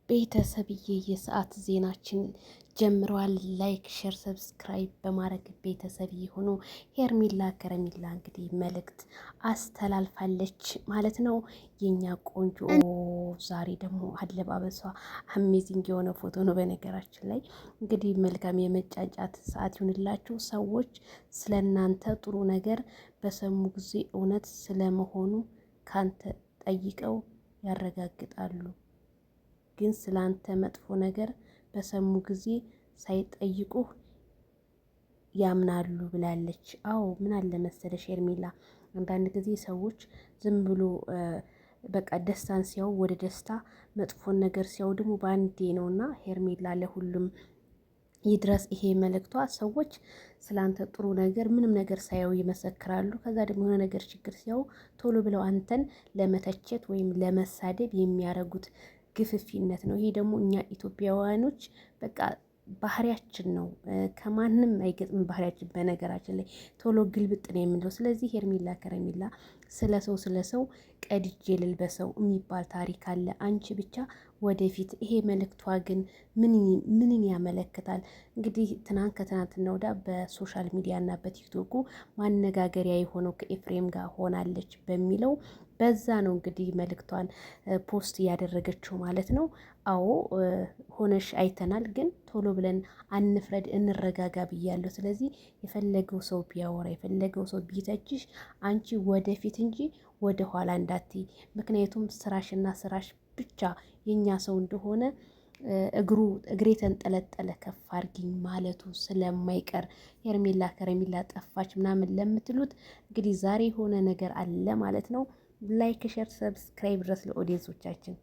ቤተሰብዬ የሰዓት ዜናችን ጀምረዋል። ላይክ ሼር ሰብስክራይብ በማድረግ ቤተሰብ የሆኑ ሄርሜላ ከረሜላ እንግዲህ መልእክት አስተላልፋለች ማለት ነው። የኛ ቆንጆ ዛሬ ደግሞ አለባበሷ አሜዚንግ የሆነ ፎቶ ነው። በነገራችን ላይ እንግዲህ መልካም የመጫጫት ሰዓት ይሁንላችሁ። ሰዎች ስለ እናንተ ጥሩ ነገር በሰሙ ጊዜ እውነት ስለመሆኑ ካንተ ጠይቀው ያረጋግጣሉ። ግን ስላንተ መጥፎ ነገር በሰሙ ጊዜ ሳይጠይቁህ ያምናሉ ብላለች። አዎ ምን አለ መሰለሽ ሄርሜላ፣ አንዳንድ ጊዜ ሰዎች ዝም ብሎ በቃ ደስታን ሲያዩ ወደ ደስታ፣ መጥፎን ነገር ሲያዩ ደግሞ በአንዴ ነውና ሄርሜላ ለሁሉም ይድረስ ይሄ መልእክቷ። ሰዎች ስላንተ ጥሩ ነገር ምንም ነገር ሳያዩ ይመሰክራሉ። ከዛ ደግሞ የሆነ ነገር ችግር ሲያዩ ቶሎ ብለው አንተን ለመተቸት ወይም ለመሳደብ የሚያደርጉት ግፍፊነት ነው። ይሄ ደግሞ እኛ ኢትዮጵያውያኖች በቃ ባህሪያችን ነው። ከማንም አይገጥም ባህሪያችን። በነገራችን ላይ ቶሎ ግልብጥ ነው የምንለው። ስለዚህ ሄርሜላ ከረሜላ ስለ ሰው ቀድጄ ልልበሰው የሚባል ታሪክ አለ። አንቺ ብቻ ወደፊት። ይሄ መልእክቷ ግን ምንን ያመለክታል? እንግዲህ ከትናንትና ወዲያ በሶሻል ሚዲያ እና በቲክቶኩ ማነጋገሪያ የሆነው ከኤፍሬም ጋር ሆናለች በሚለው በዛ ነው እንግዲህ መልእክቷን ፖስት እያደረገችው ማለት ነው። አዎ ሆነሽ አይተናል፣ ግን ቶሎ ብለን አንፍረድ፣ እንረጋጋ ብያለሁ። ስለዚህ የፈለገው ሰው ቢያወራ የፈለገው ሰው ቢተችሽ አንቺ ወደፊት እንጂ ወደ ኋላ እንዳትይ። ምክንያቱም ስራሽና ስራሽ ብቻ የኛ ሰው እንደሆነ እግሬ ተንጠለጠለ ከፍ አድርጊኝ ማለቱ ስለማይቀር ሄርሜላ ከረሜላ ጠፋች ምናምን ለምትሉት እንግዲህ ዛሬ የሆነ ነገር አለ ማለት ነው። ላይክ ሸር ሰብስክራይብ ድረስ ለኦዲየንሶቻችን